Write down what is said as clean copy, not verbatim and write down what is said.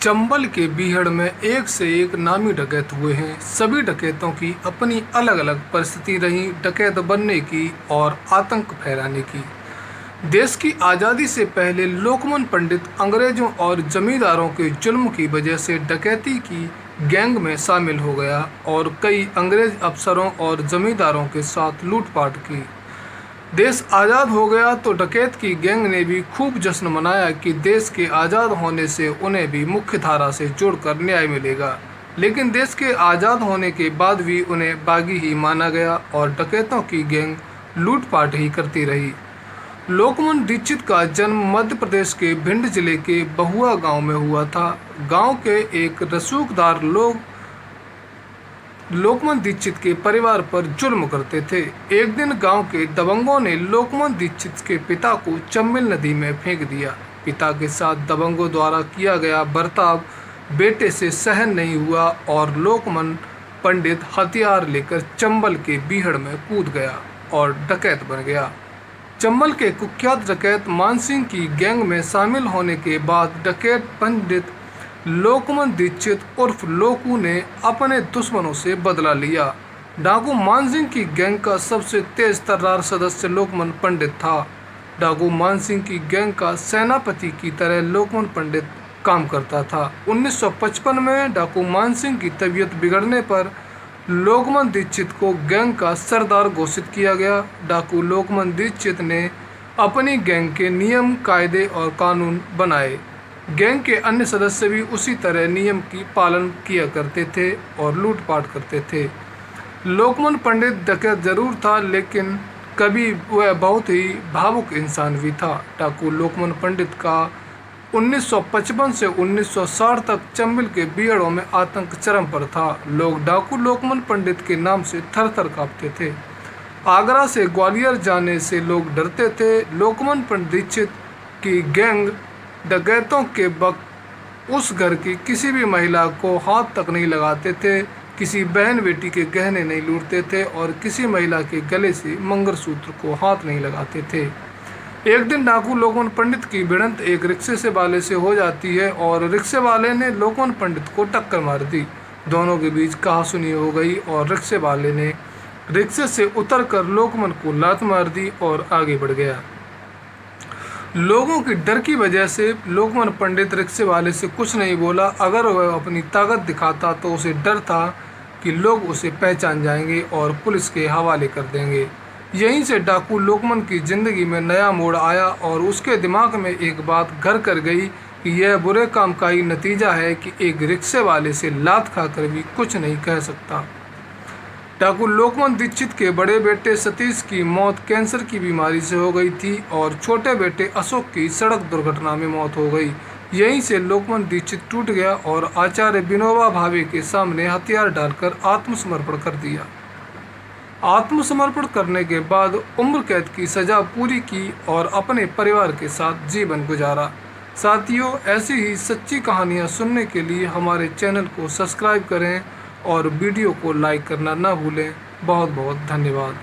चंबल के बीहड़ में एक से एक नामी डकैत हुए हैं। सभी डकैतों की अपनी अलग अलग परिस्थिति रही डकैत बनने की और आतंक फैलाने की। देश की आज़ादी से पहले लोकमान पंडित अंग्रेजों और जमींदारों के जुल्म की वजह से डकैती की गैंग में शामिल हो गया और कई अंग्रेज अफसरों और जमींदारों के साथ लूटपाट की। देश आज़ाद हो गया तो डकैत की गैंग ने भी खूब जश्न मनाया कि देश के आज़ाद होने से उन्हें भी मुख्य धारा से जोड़कर न्याय मिलेगा। लेकिन देश के आज़ाद होने के बाद भी उन्हें बागी ही माना गया और डकैतों की गैंग लूटपाट ही करती रही। लोकमान दीक्षित का जन्म मध्य प्रदेश के भिंड जिले के बहुआ गांव में हुआ था। गांव के एक रसूखदार लोग लोकमान दीक्षित के परिवार पर जुल्म करते थे। एक दिन गांव के दबंगों ने लोकमान दीक्षित के पिता को चंबल नदी में फेंक दिया। पिता के साथ दबंगों द्वारा किया गया बर्ताव बेटे से सहन नहीं हुआ और लोकमान पंडित हथियार लेकर चंबल के बीहड़ में कूद गया और डकैत बन गया। चंबल के कुख्यात डकैत मानसिंह की गैंग में शामिल होने के बाद डकैत पंडित लोकमान दीक्षित उर्फ लोकू ने अपने दुश्मनों से बदला लिया। डाकू मानसिंह की गैंग का सबसे तेज तर्रार सदस्य लोकमान पंडित था। डाकू मानसिंह की गैंग का सेनापति की तरह लोकमान पंडित काम करता था। 1955 में डाकू मानसिंह की तबीयत बिगड़ने पर लोकमान दीक्षित को गैंग का सरदार घोषित किया गया। डाकू लोकमान दीक्षित ने अपनी गैंग के नियम कायदे और कानून बनाए। गैंग के अन्य सदस्य भी उसी तरह नियम की पालन किया करते थे और लूटपाट करते थे। लोकमान पंडित डकैत जरूर था लेकिन कभी वह बहुत ही भावुक इंसान भी था। डाकू लोकमान पंडित का 1955 से 1960 तक चंबल के बीहड़ों में आतंक चरम पर था। लोग डाकू लोकमान पंडित के नाम से थर थर कांपते थे। आगरा से ग्वालियर जाने से लोग डरते थे। लोकमान पंडित दीक्षित की गैंग डकैतों के वक्त उस घर की किसी भी महिला को हाथ तक नहीं लगाते थे, किसी बहन बेटी के गहने नहीं लूटते थे और किसी महिला के गले से मंगलसूत्र को हाथ नहीं लगाते थे। एक दिन डाकू लोकमान पंडित की भिड़ंत एक रिक्शे वाले से हो जाती है और रिक्शे वाले ने लोकमान पंडित को टक्कर मार दी। दोनों के बीच कहासुनी हो गई और रिक्शे वाले ने रिक्शे से उतरकर लोकमान को लात मार दी और आगे बढ़ गया। लोगों की डर की वजह से लोकमान पंडित रिक्शे वाले से कुछ नहीं बोला। अगर वह अपनी ताकत दिखाता तो उसे डर था कि लोग उसे पहचान जाएंगे और पुलिस के हवाले कर देंगे। यहीं से डाकू लोकमान की ज़िंदगी में नया मोड़ आया और उसके दिमाग में एक बात घर कर गई कि यह बुरे काम का ही नतीजा है कि एक रिक्शे वाले से लात खाकर भी कुछ नहीं कह सकता। डाकू लोकमान दीक्षित के बड़े बेटे सतीश की मौत कैंसर की बीमारी से हो गई थी और छोटे बेटे अशोक की सड़क दुर्घटना में मौत हो गई। यहीं से लोकमान दीक्षित टूट गया और आचार्य विनोबा भावे के सामने हथियार डालकर आत्मसमर्पण कर दिया। आत्मसमर्पण करने के बाद उम्र कैद की सज़ा पूरी की और अपने परिवार के साथ जीवन गुजारा। साथियों, ऐसी ही सच्ची कहानियाँ सुनने के लिए हमारे चैनल को सब्सक्राइब करें और वीडियो को लाइक करना ना भूलें। बहुत बहुत धन्यवाद।